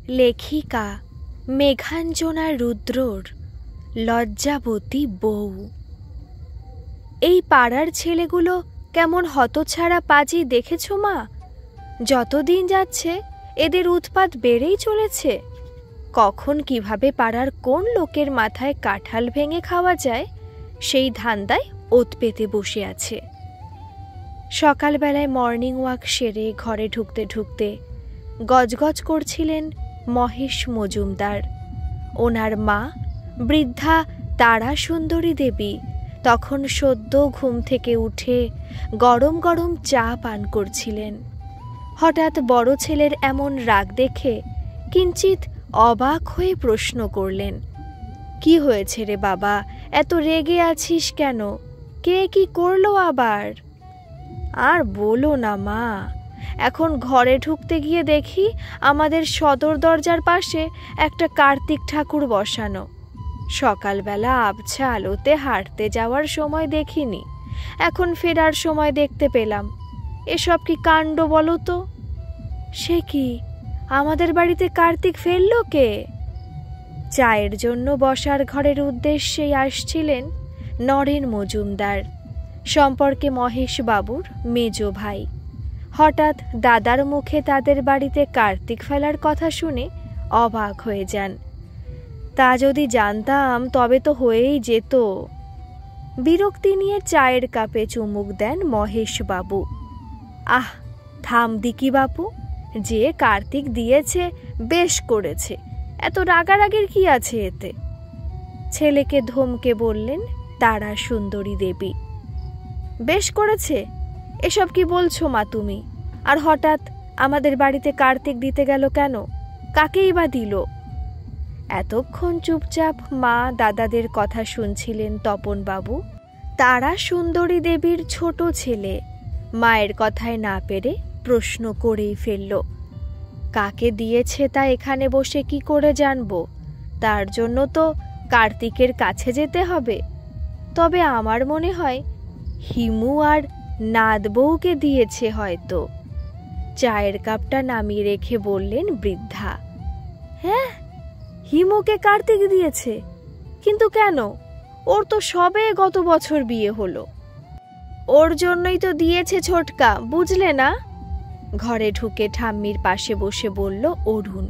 লেখিকা মেঘাঞ্জনা রুদ্রর লজ্জাবতী বউ। এই পাড়ার ছেলেগুলো কেমন হতছাড়া পাজি দেখেছ মা? যতদিন যাচ্ছে এদের উৎপাত বেড়েই চলেছে। কখন কিভাবে পাড়ার কোন লোকের মাথায় কাঁঠাল ভেঙে খাওয়া যায় সেই ধান্দায় ওত পেতে বসে আছে। সকালবেলায় মর্নিং ওয়াক সেরে ঘরে ঢুকতে ঢুকতে গজগজ করছিলেন মহেশ মজুমদার। ওনার মা বৃদ্ধা তারা সুন্দরী দেবী তখন সদ্য ঘুম থেকে উঠে গরম গরম চা পান করছিলেন। হঠাৎ বড় ছেলের এমন রাগ দেখে কিঞ্চিত অবাক হয়ে প্রশ্ন করলেন, কি হয়েছে রে বাবা, এত রেগে আছিস কেন? কে কি করলো আবার? আর বলো না মা, এখন ঘরে ঢুকতে গিয়ে দেখি আমাদের সদর দরজার পাশে একটা কার্তিক ঠাকুর বসানো। সকালবেলা আবছা আলোতে হাঁটতে যাওয়ার সময় দেখিনি, এখন ফেরার সময় দেখতে পেলাম। এসব কি কাণ্ড বলো তো? সে কি, আমাদের বাড়িতে কার্তিক ফেললো কে? চায়ের জন্য বসার ঘরের উদ্দেশ্যেই আসছিলেন নরেন মজুমদার, সম্পর্কে মহেশ বাবুর মেজ ভাই। হঠাৎ দাদার মুখে তাদের বাড়িতে কার্তিক ফেলার কথা শুনে অবাক হয়ে যান। তা যদি জানতাম তবে তো হয়েই যেত। বিরক্তি নিয়ে চায়ের কাপে চুমুক দেন মহেশ বাবু। আহ, থাম দিকি বাপু, যে কার্তিক দিয়েছে বেশ করেছে, এত রাগারাগির কি আছে এতে? ছেলেকে ধমকে বললেন তারা সুন্দরী দেবী। বেশ করেছে? এসব কি বলছো মা তুমি? আর হঠাৎ আমাদের বাড়িতে কার্তিক দিতে গেল কেন? কাকেই বা দিল? এতক্ষণ চুপচাপ মা দাদাদের কথা শুনছিলেন তপনবাবু। তারা সুন্দরী দেবীর ছোট ছেলে মায়ের কথায় না পেরে প্রশ্ন করেই ফেলল, কাকে দিয়েছে তা এখানে বসে কি করে জানবো? তার জন্য তো কার্তিকের কাছে যেতে হবে। তবে আমার মনে হয় হিমু আর নাদ বউকে দিয়েছে হয়তো। চায়ের কাপটা নামিয়ে রেখে বললেন বৃদ্ধা। হ্যাঁ, হিমুকে কার্তিক দিয়েছে? কিন্তু কেন? ওর তো সবে গত বছর বিয়ে হলো। ওর জন্যই তো দিয়েছে ছোটকা, বুঝলে না? ঘরে ঢুকে ঠাম্মির পাশে বসে বলল অরুণ,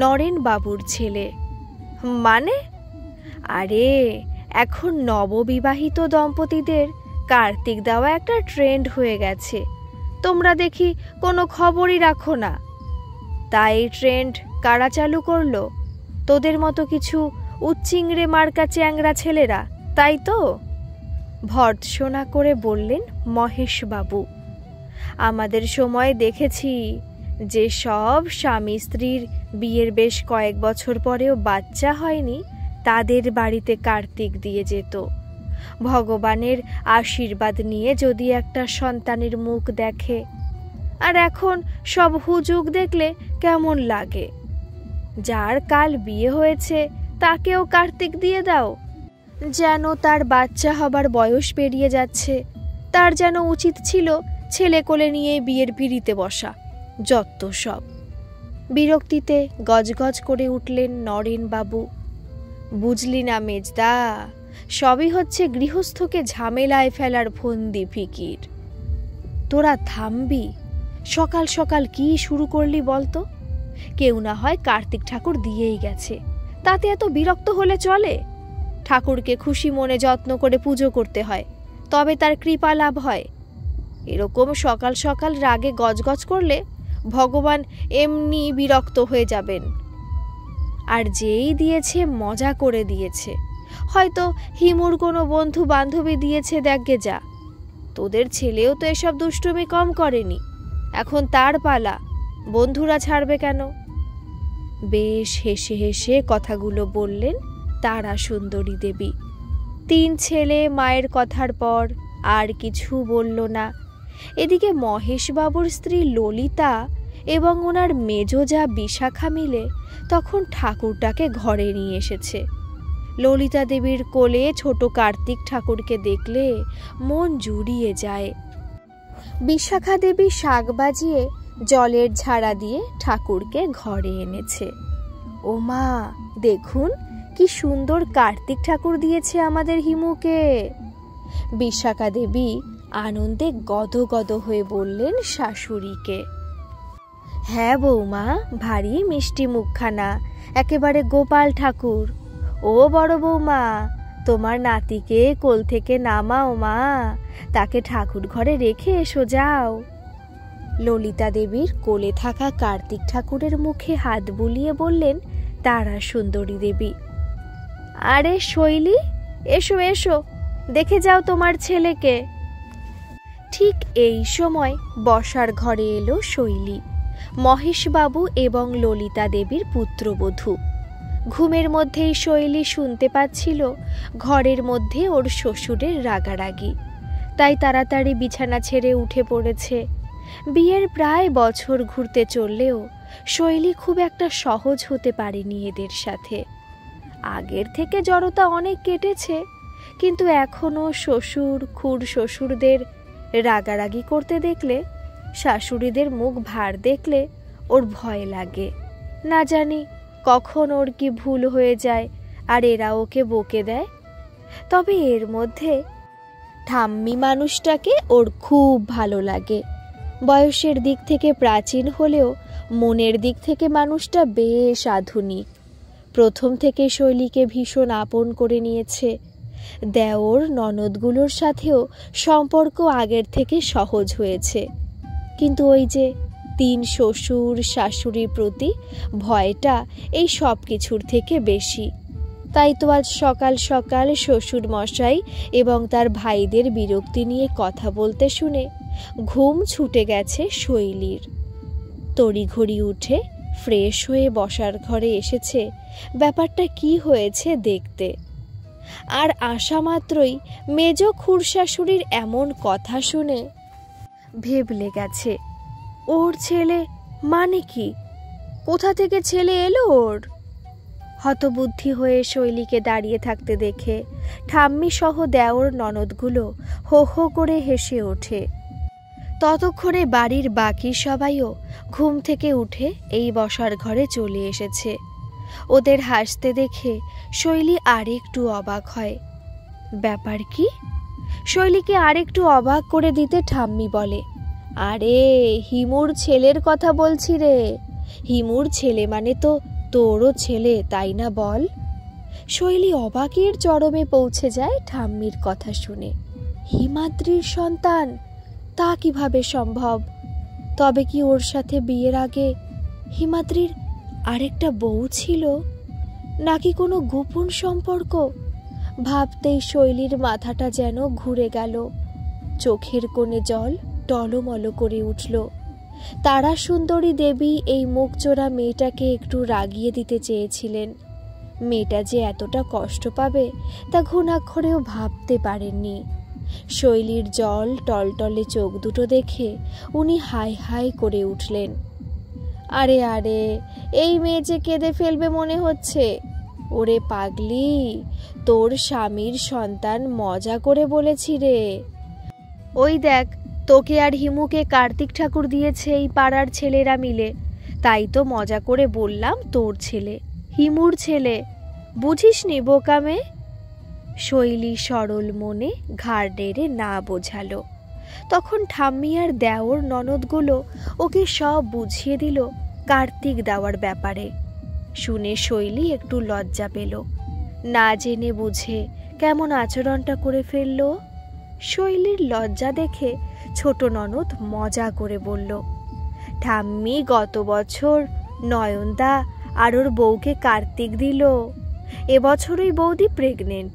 নরেন বাবুর ছেলে। মানে? আরে, এখন নববিবাহিত দম্পতিদের কার্তিক দেওয়া একটা ট্রেন্ড হয়ে গেছে। তোমরা দেখি কোনো খবরই রাখো না। তাই ট্রেন্ড কারা চালু করলো? তোদের মতো কিছু উচ্চিংড়ে মার্কা চ্যাংরা ছেলেরা, তাই তো? ভর্ৎসনা করে বললেন মহেশ বাবু। আমাদের সময় দেখেছি যে সব স্বামী স্ত্রীর বিয়ের বেশ কয়েক বছর পরেও বাচ্চা হয়নি, তাদের বাড়িতে কার্তিক দিয়ে যেত। ভগবানের আশীর্বাদ নিয়ে যদি একটা সন্তানের মুখ দেখে। আর এখন সব হুজুগ দেখলে কেমন লাগে? যার কাল বিয়ে হয়েছে তাকেও কার্তিক দিয়ে দাও, যেন তার বাচ্চা হবার বয়স পেরিয়ে যাচ্ছে। তার যেন উচিত ছিল ছেলে কোলে নিয়ে বিয়ের পিঁড়িতে বসা। যত সব। বিরক্তিতে গজগজ করে উঠলেন নরেন বাবু। বুঝলি না মেজদা, সবই হচ্ছে গৃহস্থকে ঝামেলায় ফেলার ফন্দি ফিকির। তোরা থামবি? সকাল সকাল কি শুরু করলি বলতো? কেউ না হয় কার্তিক ঠাকুর দিয়েই গেছে, তাতে এত বিরক্ত হলে চলে? ঠাকুরকে খুশি মনে যত্ন করে পুজো করতে হয়, তবে তার কৃপা লাভ হয়। এরকম সকাল সকাল রাগে গজগজ করলে ভগবান এমনি বিরক্ত হয়ে যাবেন। আর যেই দিয়েছে মজা করে দিয়েছে, হয়তো হিমুর কোনো বন্ধু বান্ধবী দিয়েছে, দেখগে যা। তোদের ছেলেও তো এসব দুষ্টুমি কম করেনি, এখন তার পালা, বন্ধুরা ছাড়বে কেন? বেশ হেসে হেসে কথাগুলো বললেন তারা সুন্দরী দেবী। তিন ছেলে মায়ের কথার পর আর কিছু বলল না। এদিকে মহেশবাবুর স্ত্রী ললিতা এবং ওনার মেজোজা বিশাখা মিলে তখন ঠাকুরটাকে ঘরে নিয়ে এসেছে। ললিতা দেবীর কোলে ছোট কার্তিক ঠাকুরকে দেখলে মন জুড়িয়ে যায়। বিশাখা দেবী শাঁখ বাজিয়ে জলের ঝাড়া দিয়ে ঠাকুরকে ঘরে এনেছে। ও মা, দেখুন কি সুন্দর কার্তিক ঠাকুর দিয়েছে আমাদের হিমুকে। বিশাখা দেবী আনন্দে গদগদ হয়ে বললেন শাশুড়িকে। হ্যাঁ বৌমা, ভারী মিষ্টি মুখখানা, একেবারে গোপাল ঠাকুর। ও বড় বৌমা, তোমার নাতিকে কোল থেকে নামাও মা, তাকে ঠাকুর ঘরে রেখে এসো যাও। ললিতা দেবীর কোলে থাকা কার্তিক ঠাকুরের মুখে হাত বুলিয়ে বললেন তারা সুন্দরী দেবী। আরে শৈলী, এসো এসো, দেখে যাও তোমার ছেলেকে। ঠিক এই সময় বসার ঘরে এলো শৈলী, মহেশবাবু এবং ললিতা দেবীর পুত্রবধূ। ঘুমের মধ্যেই শৈলী শুনতে পাচ্ছিল ঘরের মধ্যে ওর শ্বশুরের রাগারাগি, তাই তাড়াতাড়ি বিছানা ছেড়ে উঠে পড়েছে। বিয়ের প্রায় বছর ঘুরতে চললেও শৈলী খুব একটা সহজ হতে পারেনি এদের সাথে। আগের থেকে জড়তা অনেক কেটেছে, কিন্তু এখনও শ্বশুর খুড় শ্বশুরদের রাগারাগি করতে দেখলে, শাশুড়িদের মুখ ভার দেখলে ওর ভয় লাগে। না জানি কখন ওর কি ভুল হয়ে যায় আর এরা ওকে বকে দেয়। তবে এর মধ্যে ঠাম্মি মানুষটাকে ওর খুব ভালো লাগে। বয়সের দিক থেকে প্রাচীন হলেও মনের দিক থেকে মানুষটা বেশ আধুনিক। প্রথম থেকে শৈলীকে ভীষণ আপন করে নিয়েছে। দেওর ননদগুলোর সাথেও সম্পর্ক আগের থেকে সহজ হয়েছে, কিন্তু ওই যে তিন শ্বশুর শাশুড়ির প্রতি ভয়টা এই সব কিছুর থেকে বেশি। তাই তো আজ সকাল সকাল শ্বশুর মশাই এবং তার ভাইদের বিরক্তি নিয়ে কথা বলতে শুনে ঘুম ছুটে গেছে শৈলীর। তড়িঘড়ি উঠে ফ্রেশ হয়ে বসার ঘরে এসেছে ব্যাপারটা কি হয়েছে দেখতে। আর আসা মাত্রই মেজ খুড়শাশুড়ির এমন কথা শুনে ভেবলে গেছে, ওর ছেলে মানে কি? কোথা থেকে ছেলে এলো ওর? হতবুদ্ধি হয়ে শৈলীকে দাঁড়িয়ে থাকতে দেখে ঠাম্মি সহ দেওর ননদগুলো হো হো করে হেসে ওঠে। ততক্ষণে বাড়ির বাকি সবাইও ঘুম থেকে উঠে এই বসার ঘরে চলে এসেছে। ওদের হাসতে দেখে শৈলী আরেকটু অবাক হয়। ব্যাপার কি? শৈলীকে আরেকটু অবাক করে দিতে ঠাম্মি বলে, আরে হিমুর ছেলের কথা বলছি রে। হিমুর ছেলে মানে তো তোরও ছেলে, তাই না বল? শৈলী অবাকের চরমে পৌঁছে যায় ঠাম্মির কথা শুনে। হিমাদ্রির সন্তান? তা কিভাবে সম্ভব? তবে কি ওর সাথে বিয়ের আগে হিমাদ্রির আরেকটা বউ ছিল, নাকি কোনো গোপন সম্পর্ক? ভাবতেই শৈলীর মাথাটা যেন ঘুরে গেল, চোখের কোণে জল টলমল করে উঠল। তারা সুন্দরী দেবী এই মুখচোরা মেয়েটাকে একটু রাগিয়ে দিতে চেয়েছিলেন। মেয়েটা যে এতটা কষ্ট পাবে তা ঘুণাক্ষরেও ভাবতে পারেননি। শৈলীর জল টলটলে চোখ দুটো দেখে উনি হাই হাই করে উঠলেন। আরে আরে, এই মেয়ে যে কেঁদে ফেলবে মনে হচ্ছে। ওরে পাগলি, তোর স্বামীর সন্তান মজা করে বলেছি রে। ওই দেখ, তোকে আর হিমুকে কার্তিক ঠাকুর দিয়েছে এই পাড়ার ছেলেরা মিলে, তাই তো মজা করে বললাম তোর ছেলে, হিমুর ছেলে। বুঝিসনি বোকা মেয়ে? শৈলী সরল মনে ঘাড় নেড়ে না বোঝালো। তখন ঠাম্মি আর দেওর ননদগুলো ওকে সব বুঝিয়ে দিল কার্তিক দেওয়ার ব্যাপারে। শুনে শৈলী একটু লজ্জা পেল। না জেনে বুঝে কেমন আচরণটা করে ফেলল। শৈলীর লজ্জা দেখে ছোট ননদ মজা করে বলল, ঠাম্মি গত বছর নয়নদা আর ওর বউকে কার্তিক দিল। এবছরই বৌদি প্রেগনেন্ট,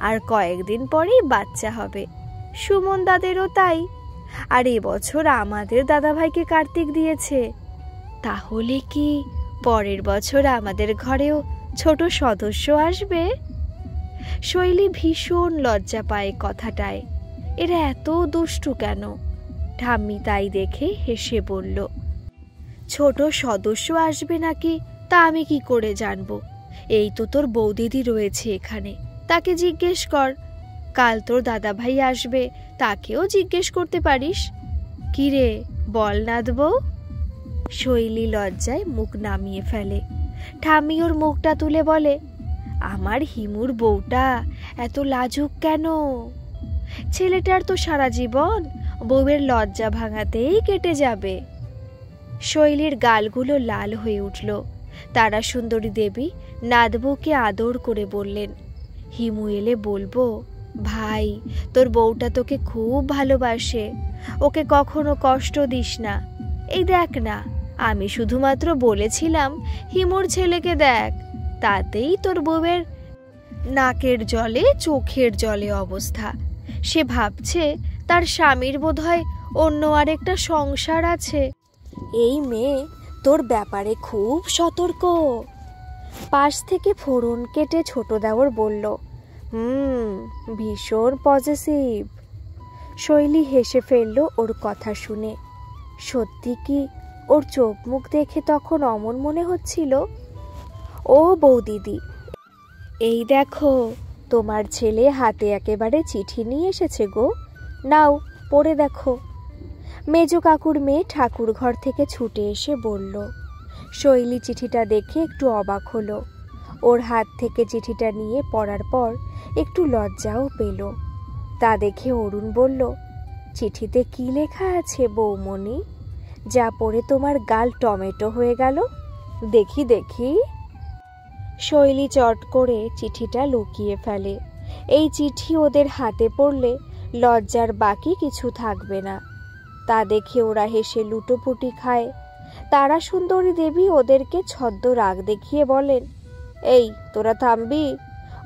আর কয়েকদিন পরেই বাচ্চা হবে। সুমন দাদেরও তাই। আর এবছর আমাদের দাদাভাইকে কার্তিক দিয়েছে। তাহলে কি পরের বছর আমাদের ঘরেও ছোট সদস্য আসবে? শৈলী ভীষণ লজ্জা পায় কথাটায়। এরা এত দুষ্টু কেন? ঠাম্মি তাই দেখে হেসে বলল, ছোট সদস্য আসবে নাকি তা আমি কি করে জানবো? এই তো তোর বৌদিদি রয়েছে এখানে, তাকে জিজ্ঞেস কর। কাল তোর দাদাভাই আসবে, তাকেও জিজ্ঞেস করতে পারিস। কি রে, বল নাথ বউ? শৈলী লজ্জায় মুখ নামিয়ে ফেলে। ঠাম্মি ওর মুখটা তুলে বলে, আমার হিমুর বউটা এত লাজুক কেন? ছেলেটার তো সারা জীবন বউয়ের লজ্জা ভাঙাতেই কেটে যাবে। শৈলীর গালগুলো লাল হয়ে উঠল। তারা সুন্দরী দেবী নাদবউকে আদর করে বললেন, হিমু এলে বলবো, ভাই তোর বউটা তোকে খুব ভালোবাসে, ওকে কখনো কষ্ট দিস না। এই দেখ না, আমি শুধুমাত্র বলেছিলাম হিমুর ছেলেকে দেখ, তাতেই তোর বউয়ের নাকের জলে চোখের জলে অবস্থা। সে ভাবছে তার স্বামীর বোধহয় অন্য আরেকটা সংসার আছে। এই মেয়ে তোর ব্যাপারে খুব সতর্ক। পাশ থেকে ফোড়ন কেটে ছোট দেওর বলল, ভীষণ পজেসিভ। শৈলী হেসে ফেলল ওর কথা শুনে। সত্যি কি ওর চোখ মুখ দেখে তখন অমন মনে হচ্ছিল? ও বৌদিদি, এই দেখো তোমার ছেলে হাতে একেবারে চিঠি নিয়ে এসেছে গো, নাও পড়ে দেখো। মেজো কাকুর মেয়ে ঠাকুর ঘর থেকে ছুটে এসে বলল। শৈলী চিঠিটা দেখে একটু অবাক হলো। ওর হাত থেকে চিঠিটা নিয়ে পড়ার পর একটু লজ্জাও পেল। তা দেখে অরুণ বলল, চিঠিতে কি লেখা আছে বৌমণি, যা পড়ে তোমার গাল টমেটো হয়ে গেল? দেখি দেখি। শৈলী চট করে চিঠিটা লুকিয়ে ফেলে। এই চিঠি ওদের হাতে পড়লে লজ্জার বাকি কিছু থাকবে না। তা দেখে ওরা হেসে লুটোপুটি খায়। তারা সুন্দরী দেবী ওদেরকে ছদ্ম রাগ দেখিয়ে বলেন, এই তোরা থামবি?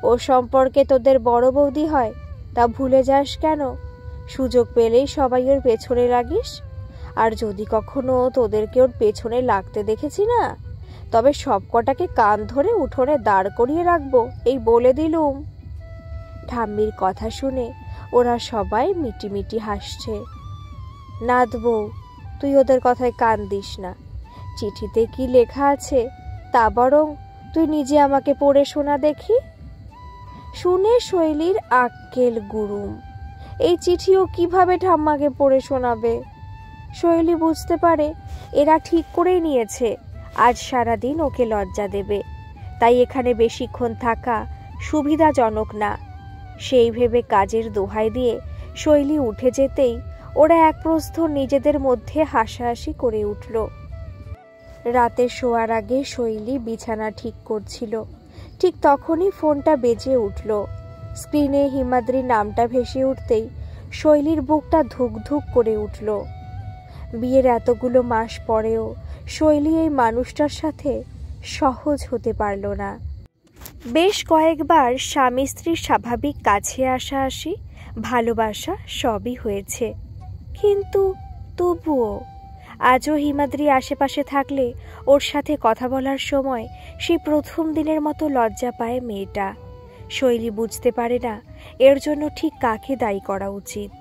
ও সম্পর্কে তোদের বড় বৌদি হয়, তা ভুলে যাস কেন? সুযোগ পেলেই সবাই ওর পেছনে লাগিস। আর যদি কখনো তোদেরকে ওর পেছনে লাগতে দেখেছি না, তবে সবকটাকে কান ধরে উঠোনে দাঁড় করিয়ে রাখবো, এই বলে দিলুম। ঠাম্মির কথা শুনে ওরা সবাই মিটিমিটি হাসছে। নাদ বউ, তুই ওদের কথায় কান দিস না। চিঠিতে কি লেখা আছে তা বরং তুই নিজে আমাকে পড়ে শোনা দেখি। শুনে শৈলীর আক্কেল গুরুম। এই চিঠিও কিভাবে ঠাম্মাকে পড়ে শোনাবে? শৈলী বুঝতে পারে এরা ঠিক করেই নিয়েছে আজ সারাদিন ওকে লজ্জা দেবে, তাই এখানে বেশিক্ষণ থাকা সুবিধাজনক না। সেই ভেবে কাজের দোহাই দিয়ে শৈলী উঠে যেতেই ওরা এক প্রস্থর নিজেদের মধ্যে হাসাহাসি করে উঠল। রাতে শোয়ার আগে শৈলী বিছানা ঠিক করছিল, ঠিক তখনই ফোনটা বেজে উঠল। স্ক্রিনে হিমাদ্রির নামটা ভেসে উঠতেই শৈলীর বুকটা ধুক ধুক করে উঠল। বিয়ের এতগুলো মাস পরেও শৈলী এই মানুষটার সাথে সহজ হতে পারল না। বেশ কয়েকবার স্বামী স্ত্রীর স্বাভাবিক কাছে আসা-আসি, ভালোবাসা সবই হয়েছে, কিন্তু তবুও আজও হিমাদ্রি আশেপাশে থাকলে ওর সাথে কথা বলার সময় সেই প্রথম দিনের মতো লজ্জা পায় মেয়েটা। শৈলী বুঝতে পারে না এর জন্য ঠিক কাকে দায়ী করা উচিত,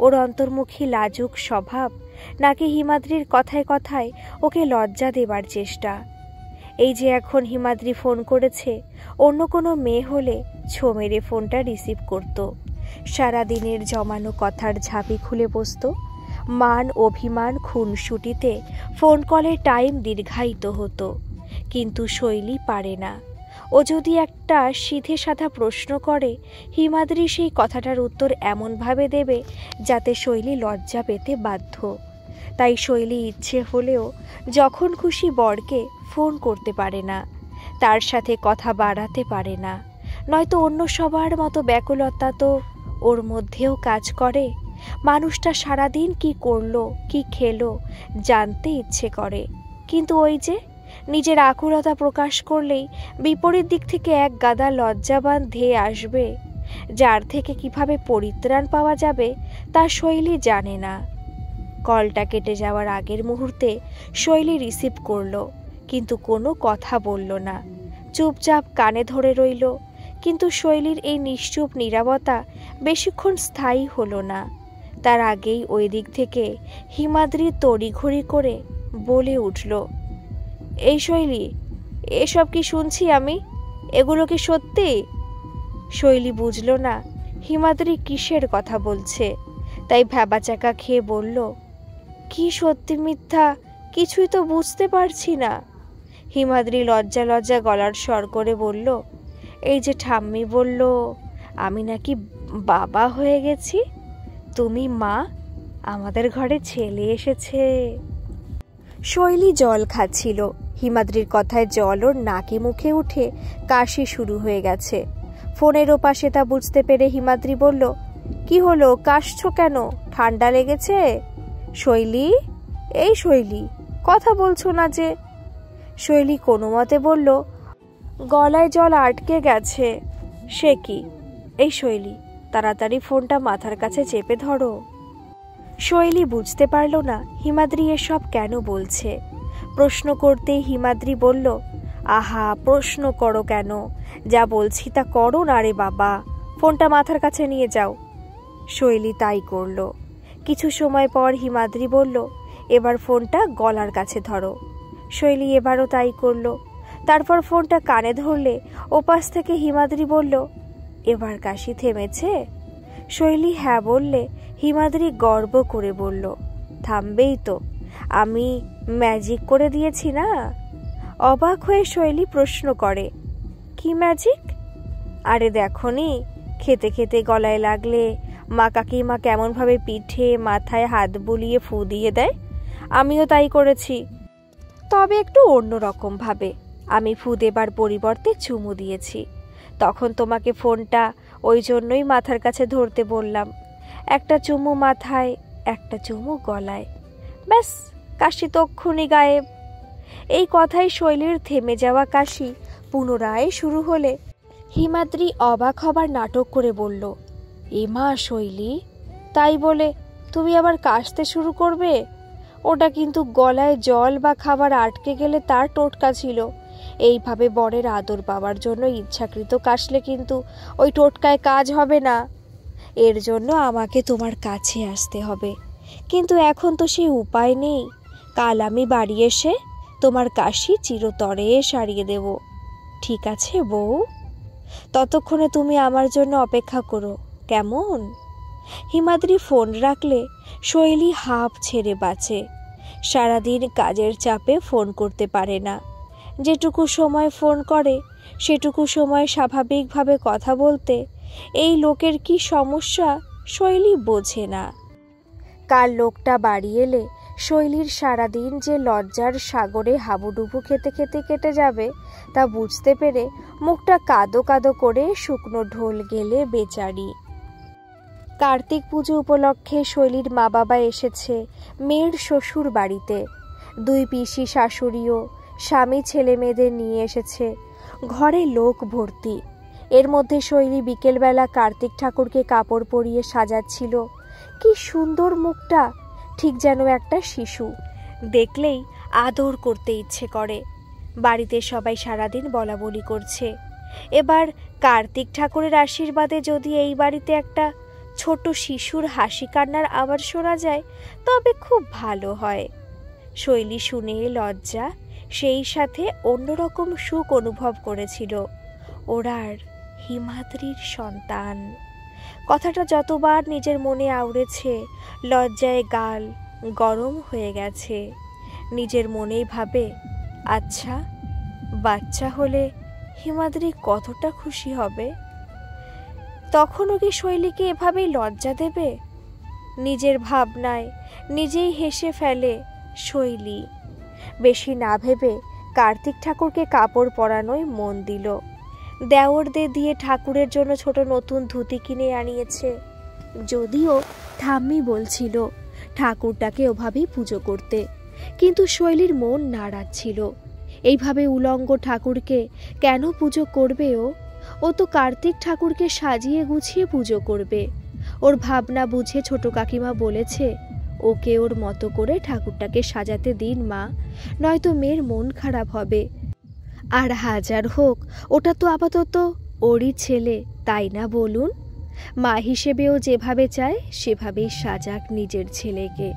ওর অন্তর্মুখী লাজুক স্বভাব নাকি হিমাদ্রির কথায় কথায় ওকে লজ্জা দেবার চেষ্টা। এই যে এখন হিমাদ্রি ফোন করেছে, অন্য কোনো মেয়ে হলে ছো মেরে ফোনটা রিসিভ করত, সারাদিনের জমানো কথার ঝাঁপি খুলে বসত। মান অভিমান খুনসুটিতে ফোন কলের টাইম দীর্ঘায়িত হতো। কিন্তু শৈলী পারে না। ও যদি একটা সিধে সাধা প্রশ্ন করে, হিমাদ্রি সেই কথাটার উত্তর এমনভাবে দেবে যাতে শৈলী লজ্জা পেতে বাধ্য। তাই শৈলী ইচ্ছে হলেও যখন খুশি বরকে ফোন করতে পারে না, তার সাথে কথা বাড়াতে পারে না। নয়তো অন্য সবার মতো ব্যাকুলতা তো ওর মধ্যেও কাজ করে। মানুষটা সারাদিন কি করলো, কি খেলো জানতে ইচ্ছে করে, কিন্তু ওই যে নিজের আকুলতা প্রকাশ করলেই বিপরীত দিক থেকে এক গাদা লজ্জাবান ধেয়ে আসবে, যার থেকে কিভাবে পরিত্রাণ পাওয়া যাবে তা শৈলী জানে না। কলটা কেটে যাওয়ার আগের মুহূর্তে শৈলী রিসিভ করলো, কিন্তু কোনো কথা বলল না, চুপচাপ কানে ধরে রইল। কিন্তু শৈলীর এই নিশ্চুপ নীরবতা বেশিক্ষণ স্থায়ী হলো না। তার আগেই ওই দিক থেকে হিমাদ্রি তড়িঘড়ি করে বলে উঠল, এই শৈলী, এসব কি শুনছি আমি, এগুলো কি সত্যি? শৈলী বুঝল না হিমাদ্রি কিসের কথা বলছে, তাই ভ্যাবাচাকা খেয়ে বলল, কি সত্যি মিথ্যা কিছুই তো বুঝতে পারছি না। হিমাদ্রি লজ্জা লজ্জা গলার স্বর করে বলল, এই যে ঠাম্মি বলল আমি নাকি বাবা হয়ে গেছি, তুমি মা, আমাদের ঘরে ছেলে এসেছে। শৈলী জল খাচ্ছিল। হিমাদ্রির কথায় জল ওর নাকে মুখে উঠে কাশি শুরু হয়ে গেছে। ফোনের ওপাশে তা বুঝতে পেরে হিমাদ্রি বলল, কি হলো, কাশছো কেন, ঠান্ডা লেগেছে? শৈলী, এই শৈলী, কথা বলছো না যে? শৈলী কোনো মতে বলল, গলায় জল আটকে গেছে। সে কি? এই শৈলী, তাড়াতাড়ি ফোনটা মাথার কাছে চেপে ধরো। শৈলী বুঝতে পারল না হিমাদ্রি এসব কেন বলছে। প্রশ্ন করতেই হিমাদ্রি বলল, আহা, প্রশ্ন করো কেন, যা বলছি তা করো না রে বাবা, ফোনটা মাথার কাছে নিয়ে যাও। শৈলী তাই করল। কিছু সময় পর হিমাদ্রি বলল, এবার ফোনটা গলার কাছে ধরো। শৈলী এবারও তাই করল। তারপর ফোনটা কানে ধরলে ওপাশ থেকে হিমাদ্রি বলল, এবার কাশি থেমেছে? শৈলী হ্যাঁ বললে হিমাদ্রি গর্ব করে বলল, থামবেই তো, আমি ম্যাজিক করে দিয়েছি না? অবাক হয়ে শৈলী প্রশ্ন করে, কি ম্যাজিক? আরে দেখনি, খেতে খেতে গলায় লাগলে মা কাকিমা কেমনভাবে পিঠে মাথায় হাত বুলিয়ে ফু দিয়ে দেয়, আমিও তাই করেছি, তবে একটু অন্যরকম ভাবে। আমি ফু দেবার পরিবর্তে চুমু দিয়েছি। তখন তোমাকে ফোনটা ওই জন্যই মাথার কাছে ধরতে বললাম। একটা চুমু মাথায়, একটা চুমু গলায়, ব্যাস, কাশি তক্ষুনি গায়েব। এই কথাই শৈলীর থেমে যাওয়া কাশি পুনরায় শুরু হলে হিমাদ্রি অবাক হবার নাটক করে বলল, এমা শৈলী, তাই বলে তুমি আবার কাশতে শুরু করবে? ওটা কিন্তু গলায় জল বা খাবার আটকে গেলে তার টোটকা ছিল। এইভাবে বরের আদর পাওয়ার জন্য ইচ্ছাকৃত কাশলে কিন্তু ওই টোটকায় কাজ হবে না। এর জন্য আমাকে তোমার কাছে আসতে হবে, কিন্তু এখন তো সেই উপায় নেই। কাল আমি বাড়ি এসে তোমার কাশি চিরতরে সারিয়ে দেব, ঠিক আছে বউ? ততক্ষণে তুমি আমার জন্য অপেক্ষা করো, কেমন? হিমাদ্রি ফোন রাখলে শৈলী হাঁপ ছেড়ে বাঁচে। সারাদিন কাজের চাপে ফোন করতে পারে না। যেটুকু সময় ফোন করে সেটুকু সময় স্বাভাবিকভাবে কথা বলতে এই লোকের কি সমস্যা শৈলী বোঝে না। কাল লোকটা বাড়ি এলে শৈলীর সারাদিন যে লজ্জার সাগরে হাবুডুবু খেতে খেতে কেটে যাবে তা বুঝতে পেরে মুখটা কাদো কাদো করে শুকনো ঢোল গেলে বেচারি। কার্তিক পুজো উপলক্ষে শৈলীর মা বাবা এসেছে মেয়ের শ্বশুর বাড়িতে। দুই পিসি শাশুড়িও স্বামী ছেলে মেয়েদের নিয়ে এসেছে। ঘরে লোক ভর্তি। এর মধ্যে শৈলী বিকেলবেলা কার্তিক ঠাকুরকে কাপড় পরিয়ে সাজাচ্ছিল। কি সুন্দর মুখটা, ঠিক যেন একটা শিশু, দেখলেই আদর করতে ইচ্ছে করে। বাড়িতে সবাই সারাদিন বলাবলি করছে। এবার কার্তিক ঠাকুরের আশীর্বাদে যদি এই বাড়িতে একটা ছোট শিশুর হাসি কান্নার আওয়াজ শোনা যায় তবে খুব ভালো হয়। শৈলী শুনে লজ্জা, সেই সাথে অন্যরকম সুখ অনুভব করেছিল। ওরার হিমাদ্রির সন্তান। কথাটা যতবার নিজের মনে আউড়েছে লজ্জায় গাল গরম হয়ে গেছে। নিজের মনেই ভাবে, আচ্ছা, বাচ্চা হলে হিমাদ্রি কতটা খুশি হবে। তখনও কি শৈলীকে এভাবেই লজ্জা দেবে? নিজের ভাবনায় নিজেই হেসে ফেলে শৈলী। বেশি না ভেবে কার্তিক ঠাকুরকে কাপড় পরানোয় মন দিল। দেওরদের দিয়ে ঠাকুরের জন্য ছোট নতুন ধুতি কিনে আনিয়েছে। যদিও ঠাম্মি বলছিল ঠাকুরটাকে ওভাবেই পুজো করতে, কিন্তু শৈলীর মন নারাজ ছিল। এইভাবে উলঙ্গ ঠাকুরকে কেন পুজো করবে ও তো কার্তিক ঠাকুরকে সাজিয়ে গুছিয়ে পুজো করবে। ওর ভাবনা বুঝে ছোট কাকিমা বলেছে, ওকে ওর মতো করে ঠাকুরটাকে সাজাতে দিন মা, নয়তো মেয়ের মন খারাপ হবে। আর হাজার হোক ওটা তো আপাতত ওরই ছেলে, তাই না বলুন? মা হিসেবেও যেভাবে চায় সেভাবেই সাজাক নিজের ছেলেকে।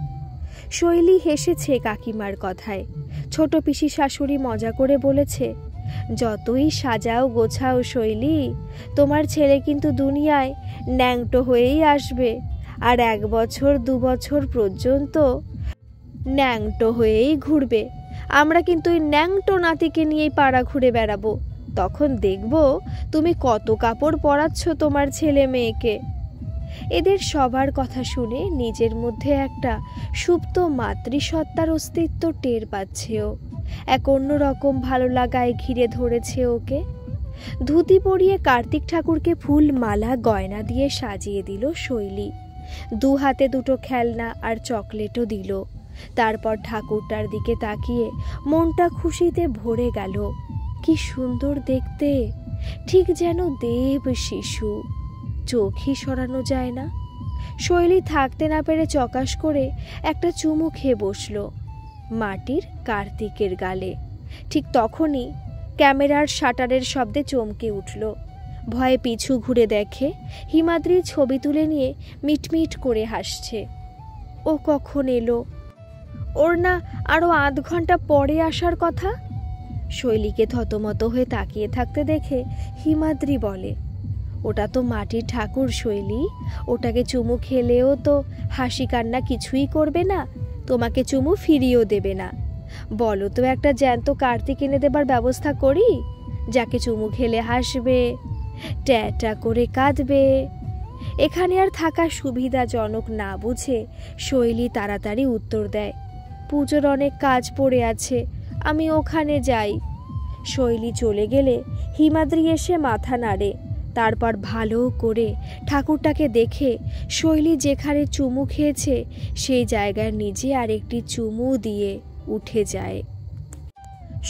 শৈলী হেসেছে কাকিমার কথায়। ছোট পিসি শাশুড়ি মজা করে বলেছে, যতই সাজাও গোছাও শৈলী, তোমার ছেলে কিন্তু দুনিয়ায় ন্যাংটো হয়েই আসবে। আর 1 বছর 2 বছর পর্যন্ত ন্যাংটো হয়েই ঘুরবে। আমরা কিন্তু ওই ন্যাংটো নাতিকে নিয়েই পাড়া ঘুরে বেড়াবো। তখন দেখব তুমি কত কাপড় পরাচ্ছ তোমার ছেলে মেয়েকে। এদের সবার কথা শুনে নিজের মধ্যে একটা সুপ্ত মাতৃসত্তার অস্তিত্ব টের পাচ্ছে ও। এক অন্যরকম ভালো লাগায় ঘিরে ধরেছে ওকে। ধুতি পরিয়ে কার্তিক ঠাকুরকে ফুল মালা গয়না দিয়ে সাজিয়ে দিল শৈলী। দু হাতে দুটো খেলনা আর চকলেটও দিল। তারপর ঠাকুরটার দিকে তাকিয়ে মনটা খুশিতে ভরে গেল। কি সুন্দর দেখতে, ঠিক যেন দেব শিশু, চোখই সরানো যায় না। শৈলী থাকতে না পেরে চকাশ করে একটা চুমু খেয়ে বসল মাটির কার্তিকের গালে। ঠিক তখনই ক্যামেরার শাটারের শব্দে চমকে উঠল। ভয়ে পিছু ঘুরে দেখে হিমাদ্রি ছবি তুলে নিয়ে মিটমিট করে হাসছে। ও কখন এলো? ওর না আরো আধ ঘন্টা পরে আসার কথা। শৈলীকে থতমত হয়ে তাকিয়ে থাকতে দেখে হিমাদ্রি বলে, ওটা তো মাটির ঠাকুর শৈলী, ওটাকে চুমু খেলেও তো হাসি কান্না কিছুই করবে না, তোমাকে চুমু ফিরিয়েও দেবে না। বলো তো একটা জ্যান্ত কার্তিক এনে দেবার ব্যবস্থা করি, যাকে চুমু খেলে হাসবে, ট্যাটা করে কাঁদবে। এখানে আর থাকা সুবিধাজনক না বুঝে শৈলী তাড়াতাড়ি উত্তর দেয়, পুজোর অনেক কাজ পড়ে আছে, আমি ওখানে যাই। শৈলী চলে গেলে হিমাদ্রি এসে মাথা নাড়ে। তারপর ভালো করে ঠাকুরটাকে দেখে শৈলী যেখানে চুমু খেয়েছে সেই জায়গায় নিজে আরেকটি চুমু দিয়ে উঠে যায়।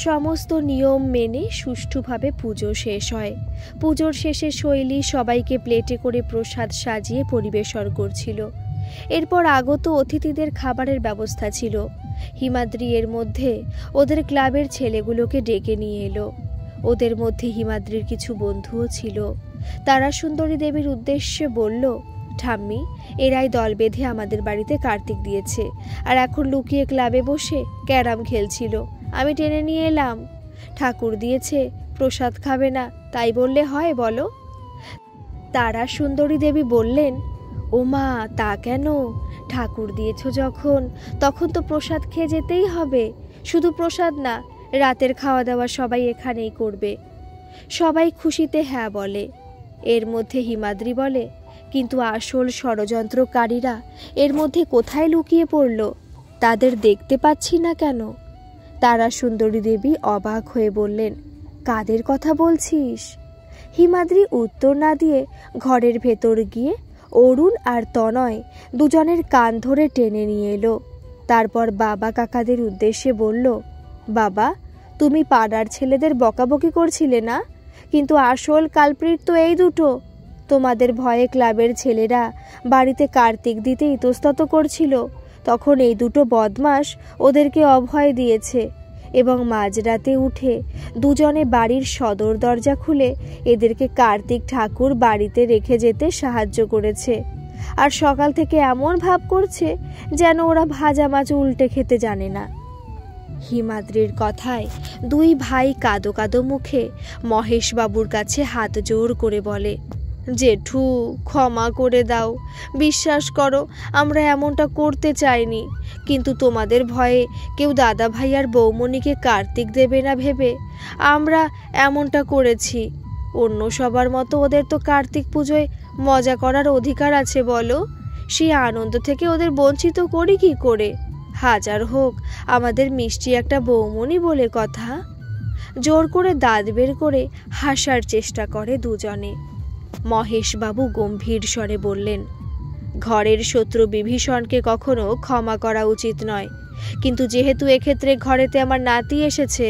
সমস্ত নিয়ম মেনে সুষ্ঠুভাবে পুজো শেষ হয়। পুজোর শেষে শৈলী সবাইকে প্লেটে করে প্রসাদ সাজিয়ে পরিবেশন করছিল। এরপর আগত অতিথিদের খাবারের ব্যবস্থা ছিল। হিমাদ্রি এর মধ্যে ওদের ক্লাবের ছেলেগুলোকে ডেকে নিয়ে এলো। ওদের মধ্যে হিমাদ্রির কিছু বন্ধুও ছিল। তারা সুন্দরী দেবীর উদ্দেশ্যে বলল, ঠাম্মি, এরাই দল বেঁধে আমাদের বাড়িতে কার্তিক দিয়েছে, আর এখন লুকিয়ে ক্লাবে বসে ক্যারাম খেলছিল। আমি টেনে নিয়ে এলাম। ঠাকুর দিয়েছে, প্রসাদ খাবে না, তাই বললে হয় বলো? তারা সুন্দরী দেবী বললেন, ও মা, তা কেন? ঠাকুর দিয়েছ যখন, তখন তো প্রসাদ খেয়ে যেতেই হবে। শুধু প্রসাদ না, রাতের খাওয়া দাওয়া সবাই এখানেই করবে। সবাই খুশিতে হ্যাঁ বলে। এর মধ্যে হিমাদ্রি বলে, কিন্তু আসল ষড়যন্ত্রকারীরা এর মধ্যে কোথায় লুকিয়ে পড়ল? তাদের দেখতে পাচ্ছি না কেন? তারা সুন্দরী দেবী অবাক হয়ে বললেন, কাদের কথা বলছিস? হিমাদ্রি উত্তর না দিয়ে ঘরের ভেতর গিয়ে অরুণ আর তনয় দুজনের কান ধরে টেনে নিয়ে এলো। তারপর বাবা কাকাদের উদ্দেশ্যে বলল, বাবা, তুমি পাড়ার ছেলেদের বকাবকি করছিলে না, কিন্তু আসল কালপ্রিট তো এই দুটো। তোমাদের ভয়ে ক্লাবের ছেলেরা বাড়িতে কার্তিক দিতে ইতস্তত করছিল, তখন এই দুটো বদমাস ওদেরকে অভয় দিয়েছে এবং মাঝরাতে উঠে দুজনে বাড়ির সদর দরজা খুলে এদেরকে কার্তিক ঠাকুর বাড়িতে রেখে যেতে সাহায্য করেছে। আর সকাল থেকে এমন ভাব করছে যেন ওরা ভাজা মাছ উল্টে খেতে জানে না। হিমাদ্রির কথায় দুই ভাই কাঁদো কাঁদো মুখে মহেশবাবুর কাছে হাত জোর করে বলে, জেঠু, ক্ষমা করে দাও, বিশ্বাস করো আমরা এমনটা করতে চাইনি, কিন্তু তোমাদের ভয়ে কেউ দাদা ভাই আর বৌমণিকে কার্তিক দেবে না ভেবে আমরা এমনটা করেছি। অন্য সবার মতো ওদের তো কার্তিক পুজোয় মজা করার অধিকার আছে বলো? সেই আনন্দ থেকে ওদের বঞ্চিত করি কি করে? হাজার হোক আমাদের মিষ্টি একটা বৌমণি বলে কথা। জোর করে দাঁত বের করে হাসার চেষ্টা করে দুজনে। মহেশবাবু গম্ভীর স্বরে বললেন, ঘরের শত্রু বিভীষণকে কখনো ক্ষমা করা উচিত নয়, কিন্তু যেহেতু এক্ষেত্রে ঘরেতে আমার নাতি এসেছে,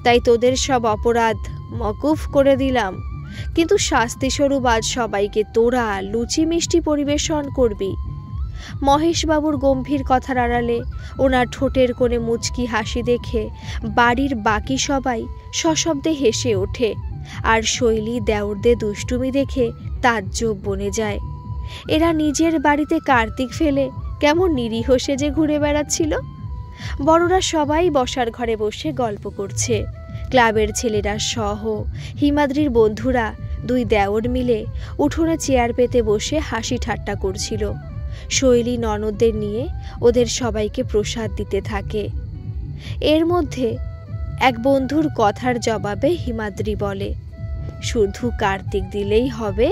তাই তোদের সব অপরাধ মকুফ করে দিলাম, কিন্তু শাস্তিস্বরূপ আজ সবাইকে তোরা লুচি মিষ্টি পরিবেশন করবি। মহেশবাবুর গম্ভীর কথার আড়ালে ওনার ঠোঁটের কোণে মুচকি হাসি দেখে বাড়ির বাকি সবাই সশব্দে হেসে ওঠে, আর শৈলী দেওরদের দুষ্টুমি দেখে তাজ্জব বনে যায়। এরা নিজের বাড়িতে কার্তিক ফেলে কেমন নিরীহ সেজে ঘুরে বেড়াচ্ছিল। বড়রা সবাই বসার ঘরে বসে গল্প করছে। ক্লাবের ছেলেরা সহ হিমাদ্রির বন্ধুরা দুই দেওর মিলে উঠোনে চেয়ার পেতে বসে হাসি ঠাট্টা করছিল। শৈলী ননদদের নিয়ে ওদের সবাইকে প্রসাদ দিতে থাকে। এর মধ্যে এক বন্ধুর কথার জবাবে হিমাদ্রি বলে, শুধু কার্তিক দিলেই হবে?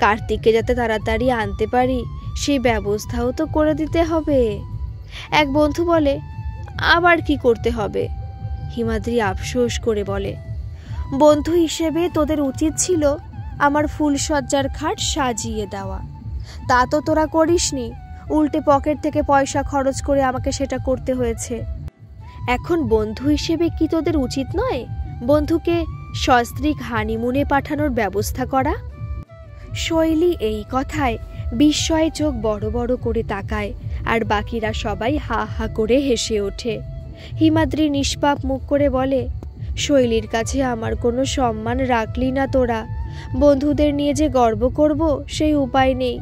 কার্তিককে যাতে তাড়াতাড়ি আনতে পারি সেই ব্যবস্থাও তো করে দিতে হবে। এক বন্ধু বলে, আবার কি করতে হবে? হিমাদ্রি আফসোস করে বলে, বন্ধু হিসেবে তোদের উচিত ছিল আমার ফুলসজ্জার খাট সাজিয়ে দেওয়া। তা তো তোরা করিসনি, উল্টে পকেট থেকে পয়সা খরচ করে আমাকে সেটা করতে হয়েছে। এখন বন্ধু হিসেবে কি তোদের উচিত নয় বন্ধুকে সস্ত্রীক হানিমুনে পাঠানোর ব্যবস্থা করা? শৈলী এই কথায় বিস্ময়ে চোখ বড় বড় করে তাকায়, আর বাকিরা সবাই হা হা করে হেসে ওঠে। হিমাদ্রি নিষ্পাপ মুখ করে বলে, শৈলীর কাছে আমার কোনো সম্মান রাখলি না তোরা। বন্ধুদের নিয়ে যে গর্ব করব সেই উপায় নেই।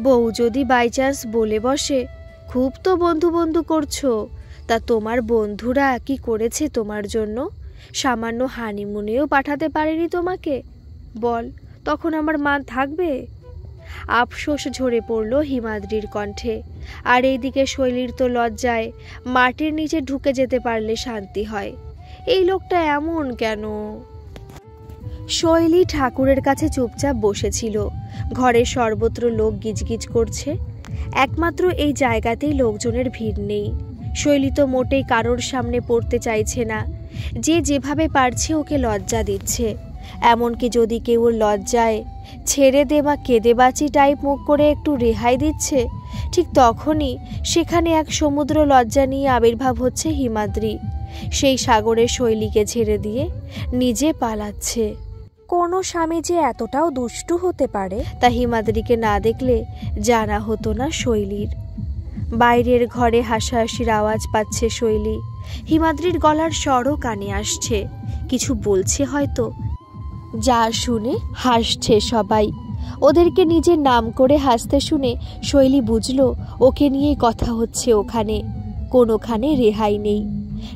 বউ যদি বাই চান্স বলে বসে, খুব তো বন্ধু বন্ধু করছো, তা তোমার বন্ধুরা কি করেছে তোমার জন্য? সামান্য হানিমুনেও পাঠাতে পারেনি তোমাকে? বল, তখন আমার মান থাকবে? আফসোস ঝরে পড়ল হিমাদ্রির কণ্ঠে। আর এইদিকে শৈলীর তো লজ্জায় মাটির নিচে ঢুকে যেতে পারলে শান্তি হয়। এই লোকটা এমন কেন? শৈলী ঠাকুরের কাছে চুপচাপ বসেছিল। ঘরে সর্বত্র লোক গিজগিজ করছে, একমাত্র এই জায়গাতেই লোকজনের ভিড় নেই। শৈলী তো মোটেই কারোর সামনে পড়তে চাইছে না। যে যেভাবে পারছে ওকে লজ্জা দিচ্ছে। এমনকি যদি কেউ লজ্জায় ছেড়ে দে বা কেঁদে বাঁচি টাইপ মুখ করে একটু রেহাই দিচ্ছে, ঠিক তখনই সেখানে এক সমুদ্র লজ্জা নিয়ে আবির্ভাব হচ্ছে হিমাদ্রি। সেই সাগরে শৈলীকে ছেড়ে দিয়ে নিজে পালাচ্ছে। কোনো স্বামী যে এতটাও দুষ্টু হতে পারে তা হিমাদ্রিকে না দেখলে জানা হতো না শৈলীর। বাইরের ঘরে হাসাহাসির আওয়াজ পাচ্ছে শৈলী। হিমাদ্রির গলার স্বরও কানে আসছে, কিছু বলছে হয়তো, যা শুনে হাসছে সবাই। ওদেরকে নিজের নাম করে হাসতে শুনে শৈলী বুঝল ওকে নিয়েই কথা হচ্ছে ওখানে, কোনোখানে রেহাই নেই।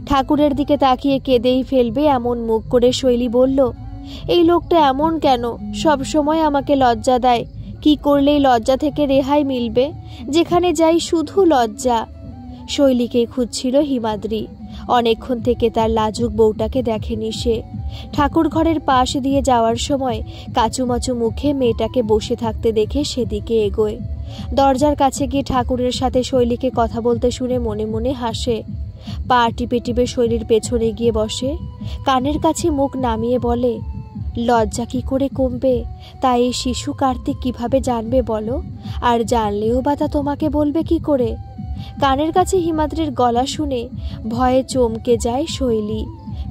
ঠাকুরের দিকে তাকিয়ে কেঁদেই ফেলবে এমন মুখ করে শৈলী বলল, এই লোকটা এমন কেন? সব সময় আমাকে লজ্জা দেয়। কি করলেই লজ্জা থেকে রেহাই মিলবে? যেখানে যাই শুধু লজ্জা। শৈলীকে খুঁজছিল হিমাদ্রি। অনেকক্ষণ থেকে তার লাজুক বউটাকে দেখেনি সে। ঠাকুর ঘরের পাশ দিয়ে যাওয়ার সময় কাচুমাচু মুখে মেয়েটাকে বসে থাকতে দেখে সেদিকে এগোয়। দরজার কাছে গিয়ে ঠাকুরের সাথে শৈলীকে কথা বলতে শুনে মনে মনে হাসে। পা টিপে টিপে শৈলীর পেছনে গিয়ে বসে, কানের কাছে মুখ নামিয়ে বলে, লজ্জা কি করে কমবে? তাই এই শিশু কার্তিক কিভাবে জানবে বলো? আর জানলেও বা তা তোমাকে বলবে কি করে? কানের কাছে হিমাদ্রির গলা শুনে ভয়ে চমকে যায় শৈলী।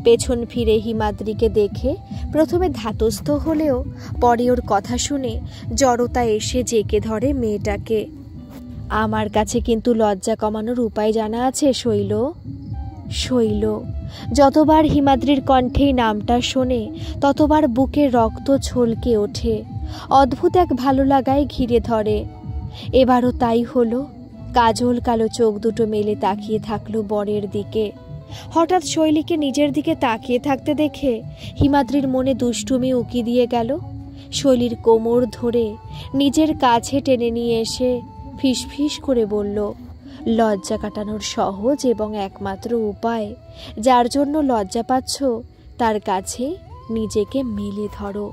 পেছন ফিরে হিমাদ্রিকে দেখে প্রথমে ধাতস্থ হলেও পরে ওর কথা শুনে জড়তা এসে জেঁকে ধরে মেয়েটাকে। আমার কাছে কিন্তু লজ্জা কমানোর উপায় জানা আছে শৈল। শৈল যতবার হিমাদ্রির কণ্ঠেই নামটা শোনে ততবার বুকে রক্ত ছলকে ওঠে। অদ্ভুত এক ভালো লাগায় ঘিরে ধরে। এবারও তাই হলো। কাজল কালো চোখ দুটো মেলে তাকিয়ে থাকলো বরের দিকে। হঠাৎ শৈলীকে নিজের দিকে তাকিয়ে থাকতে দেখে হিমাদ্রির মনে দুষ্টুমি উকি দিয়ে গেল। শৈলীর কোমর ধরে নিজের কাছে টেনে নিয়ে এসে ফিসফিস করে বলল, লজ্জা কাটানোর সহজ এবং একমাত্র উপায়, যার জন্য লজ্জা পাচ্ছ তার কাছে নিজেকে মেলে ধরো।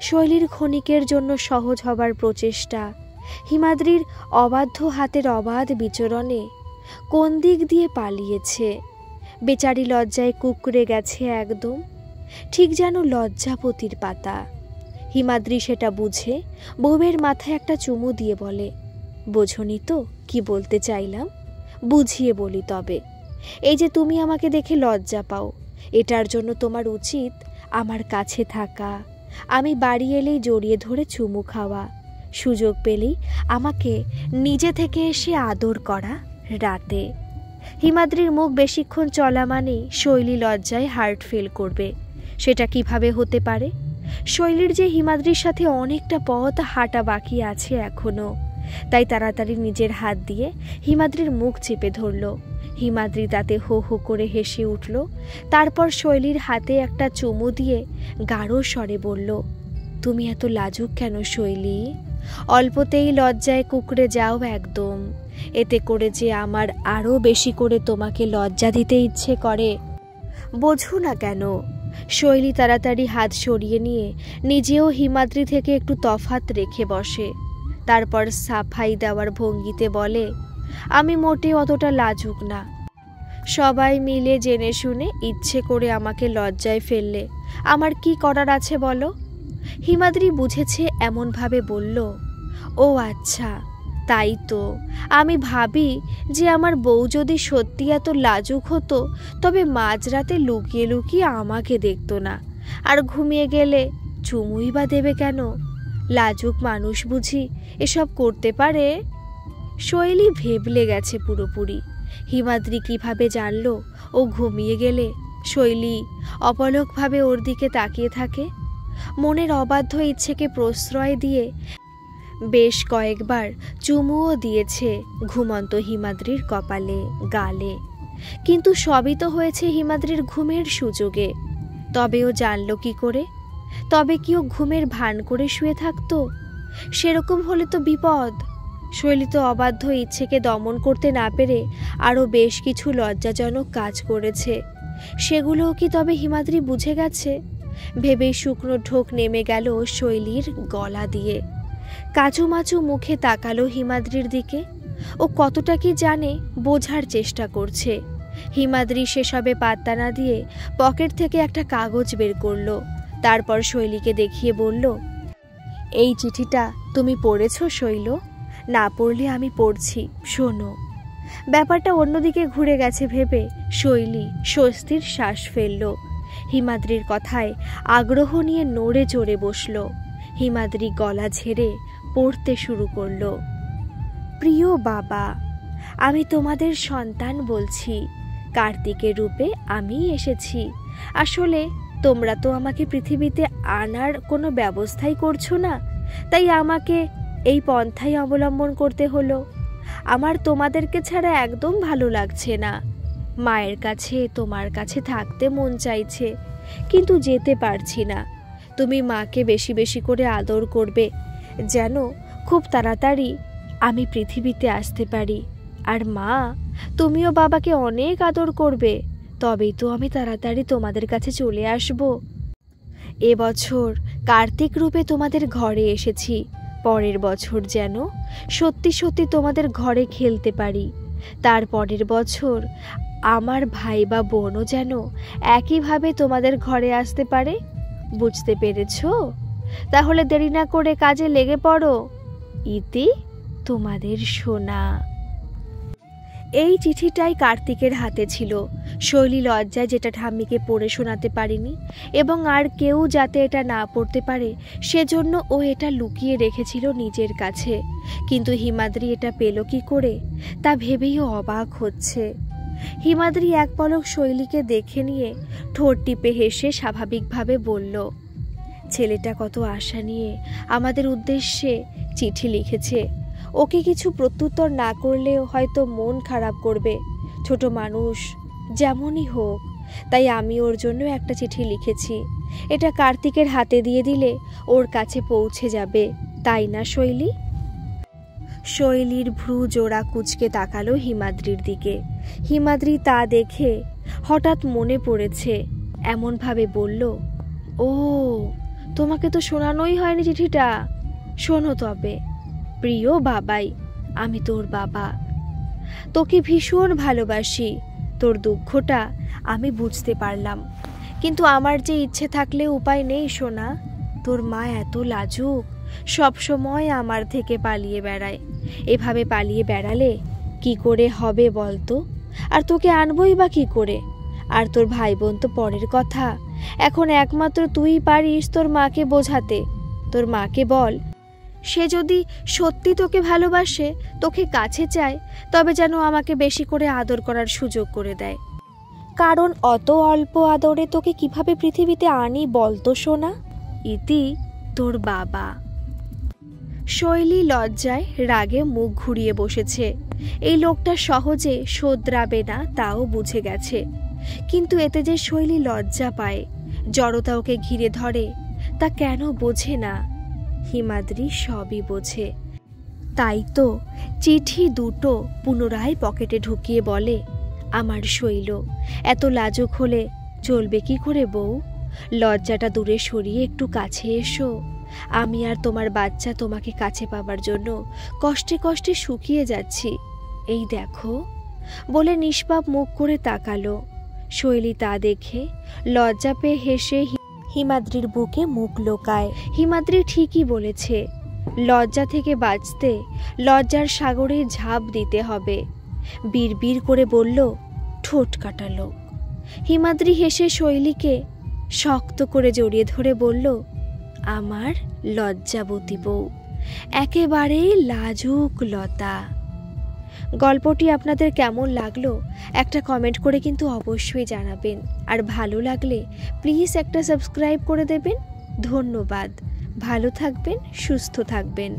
শৈলীর ক্ষণিকের জন্য সহজ হবার প্রচেষ্টা হিমাদ্রির অবাধ্য হাতের অবাধ বিচরণে কোন দিক দিয়ে পালিয়েছে। বেচারি লজ্জায় কুঁকড়ে গেছে একদম, ঠিক যেন লজ্জাপতির পাতা। হিমাদ্রি সেটা বুঝে বউয়ের মাথায় একটা চুমু দিয়ে বলে, বোঝনি তো কি বলতে চাইলাম? বুঝিয়ে বলি তবে, এই যে তুমি আমাকে দেখে লজ্জা পাও, এটার জন্য তোমার উচিত আমার কাছে থাকা, আমি বাড়ি এলেই জড়িয়ে ধরে চুমু খাওয়া, সুযোগ পেলেই আমাকে নিজে থেকে এসে আদর করা রাতে। হিমাদ্রির মুখ বেশিক্ষণ চলা মানেই শৈলী লজ্জায় হার্ট ফেল করবে। সেটা কিভাবে হতে পারে? শৈলীর যে হিমাদ্রির সাথে অনেকটা পথ হাঁটা বাকি আছে এখনো। তাই তাড়াতাড়ি নিজের হাত দিয়ে হিমাদ্রির মুখ চেপে ধরল। হিমাদ্রি তাতে হো হো করে হেসে উঠল। তারপর শৈলীর হাতে একটা চুমু দিয়ে গাঢ় স্বরে বলল, তুমি এত লাজুক কেন শৈলী? অল্পতেই লজ্জায় কুঁকড়ে যাও একদম। এতে করে যে আমার আরও বেশি করে তোমাকে লজ্জা দিতে ইচ্ছে করে। বোঝো না কেন? শৈলী তাড়াতাড়ি হাত সরিয়ে নিয়ে নিজেও হিমাদ্রি থেকে একটু তফাৎ রেখে বসে। তারপর সাফাই দেওয়ার ভঙ্গিতে বলে, আমি মোটেও অতটা লাজুক না। সবাই মিলে জেনে শুনে ইচ্ছে করে আমাকে লজ্জায় ফেললে আমার কি করার আছে বলো? হিমাদ্রি বুঝেছে এমনভাবে বলল, ও আচ্ছা, তাই তো। আমি ভাবি যে আমার বউ যদি সত্যি এত লাজুক হতো তবে মাঝরাতে লুকিয়ে লুকিয়ে আমাকে দেখতো না, আর ঘুমিয়ে গেলে চুমুই বা দেবে কেন? লাজুক মানুষ বুঝি এসব করতে পারে? শৈলী ভেবলে গেছে পুরোপুরি। হিমাদ্রি কিভাবে জানলো ও ঘুমিয়ে গেলে শৈলী অপলকভাবে ওর দিকে তাকিয়ে থাকে? মনের অবাধ্য ইচ্ছেকে প্রশ্রয় দিয়ে বেশ কয়েকবার চুমুও দিয়েছে ঘুমন্ত হিমাদ্রির কপালে, গালে। কিন্তু সবই তো হয়েছে হিমাদ্রির ঘুমের সুযোগে। তবে ও জানল কি করে? তবে কি ও ঘুমের ভান করে শুয়ে থাকতো? সেরকম হলে তো বিপদ। শৈলী তো অবাধ্য ইচ্ছেকে দমন করতে না পেরে আরও বেশ কিছু লজ্জাজনক কাজ করেছে। সেগুলোও কি তবে হিমাদ্রি বুঝে গেছে? ভেবেই শুকনো ঢোক নেমে গেল শৈলীর গলা দিয়ে। কাচুমাচু মুখে তাকালো হিমাদ্রির দিকে। ও কতটা কি জানে বোঝার চেষ্টা করছে। হিমাদ্রি সেসবে পাত্তা না দিয়ে পকেট থেকে একটা কাগজ বের করলো। তারপর শৈলীকে দেখিয়ে বলল, এই চিঠিটা তুমি পড়েছো শৈল? না পড়লে আমি পড়ছি, শোনো। ব্যাপারটা অন্যদিকে ঘুরে গেছে ভেবে শৈলী স্বস্তির শ্বাস ফেলল। হিমাদ্রির কথায় আগ্রহ নিয়ে নড়ে চড়ে বসল। হিমাদ্রি গলা ঝেড়ে পড়তে শুরু করল। প্রিয় বাবা, আমি তোমাদের সন্তান বলছি। কার্তিকের রূপে আমি এসেছি। আসলে তোমরা তো আমাকে পৃথিবীতে আনার কোনো ব্যবস্থাই করছো না, তাই আমাকে এই পন্থাই অবলম্বন করতে হলো। আমার তোমাদেরকে ছাড়া একদম ভালো লাগছে না। মায়ের কাছে তোমার কাছে থাকতে মন চাইছে, কিন্তু যেতে পারছি না। তুমি মাকে বেশি বেশি করে আদর করবে, যেন খুব তাড়াতাড়ি আমি পৃথিবীতে আসতে পারি। আর মা, তুমিও বাবাকে অনেক আদর করবে, তবেই তো আমি তাড়াতাড়ি তোমাদের কাছে চলে আসব। এবছর কার্তিক রূপে তোমাদের ঘরে এসেছি। পরের বছর যেন সত্যি সত্যি তোমাদের ঘরে খেলতে পারি। তার পরের বছর আমার ভাই বা বোনও যেন একইভাবে তোমাদের ঘরে আসতে পারে। বুঝতে পেরেছো? তাহলে দেরি না করে কাজে লেগে পড়ো। ইতি, তোমাদের সোনা। এই চিঠিটাই কার্তিকের হাতে ছিল। শৈলী লজ্জায় যেটা ঠাম্মিকে পড়ে শোনাতে পারেনি এবং আর কেউ যাতে এটা না পড়তে পারে সেজন্য ও এটা লুকিয়ে রেখেছিল নিজের কাছে। কিন্তু হিমাদ্রি এটা পেল কি করে তা ভেবেই অবাক হচ্ছে। হিমাদ্রি এক পলক শৈলীকে দেখে নিয়ে ঠোঁট টিপে হেসে স্বাভাবিকভাবে বলল, ছেলেটা কত আশা নিয়ে আমাদের উদ্দেশ্যে চিঠি লিখেছে। ওকে কিছু প্রত্যুত্তর না করলেও হয়তো মন খারাপ করবে। ছোট মানুষ যেমনই হোক, তাই আমি ওর জন্য একটা চিঠি লিখেছি। এটা কার্তিকের হাতে দিয়ে দিলে ওর কাছে পৌঁছে যাবে, তাই না শৈলী? শৈলীর ভ্রু জোড়া কুঁচকে তাকালো হিমাদ্রির দিকে। হিমাদ্রি তা দেখে হঠাৎ মনে পড়েছে, এমনভাবে বলল, ও, তোমাকে তো শোনানোই হয়নি চিঠিটা। শোনো তবে। প্রিয় বাবাই, আমি তোর বাবা। তোকে ভীষণ ভালোবাসি। তোর দুঃখটা আমি বুঝতে পারলাম, কিন্তু আমার যে ইচ্ছে থাকলে উপায় নেই সোনা। তোর মা এত লাজুক, সব সময় আমার থেকে পালিয়ে বেড়ায়। এভাবে পালিয়ে বেড়ালে কি করে হবে বলতো? আর তোকে আনবই বা কি করে? আর তোর ভাই বোন তো পরের কথা। এখন একমাত্র তুই পারিস তোর মাকে বোঝাতে। তোর মাকে বল, সে যদি সত্যি তোকে ভালোবাসে, তোকে কাছে চায়, তবে যেন আমাকে বেশি করে আদর করার সুযোগ করে দেয়। কারণ অত অল্প আদরে তোকে কিভাবে পৃথিবীতে আনি বলতো সোনা? ইতি, তোর বাবা। শৈলী লজ্জায় রাগে মুখ ঘুরিয়ে বসেছে। এই লোকটা সহজে শোধরাবে না তাও বুঝে গেছে, কিন্তু এতে যে শৈলী লজ্জা পায়, জড়তা ওকে ঘিরে ধরে, তা কেন বোঝে না। হিমাদ্রি সবই বোঝে। তাই তো চিঠি দুটো পুনরায় পকেটে ঢুকিয়ে বলে, আমার শৈল, এত লাজুক হলে চলবে কি করে বউ? লজ্জাটা দূরে সরিয়ে একটু কাছে এসো। আমি আর তোমার বাচ্চা তোমাকে কাছে পাবার জন্য কষ্টে কষ্টে শুকিয়ে যাচ্ছি, এই দেখো। বলে নিষ্পাপ মুখ করে তাকালো। শৈলী তা দেখে লজ্জা পেয়ে হেসে হিমাদ্রির বুকে মুখ লোকায়। হিমাদ্রি ঠিকই বলেছে, লজ্জা থেকে বাঁচতে লজ্জার সাগরে ঝাঁপ দিতে হবে। বিড়বিড় করে বলল, ঠোঁট কাটা লোক। হিমাদ্রি হেসে শৈলীকে শক্ত করে জড়িয়ে ধরে বলল, আমার লজ্জাবতী বউ, একেবারেই লাজুক লতা। গল্পটি আপনাদের কেমন লাগলো একটা কমেন্ট করে কিন্তু অবশ্যই জানাবেন। আর ভালো লাগলে প্লিজ একটা সাবস্ক্রাইব করে দেবেন। ধন্যবাদ। ভালো থাকবেন, সুস্থ থাকবেন।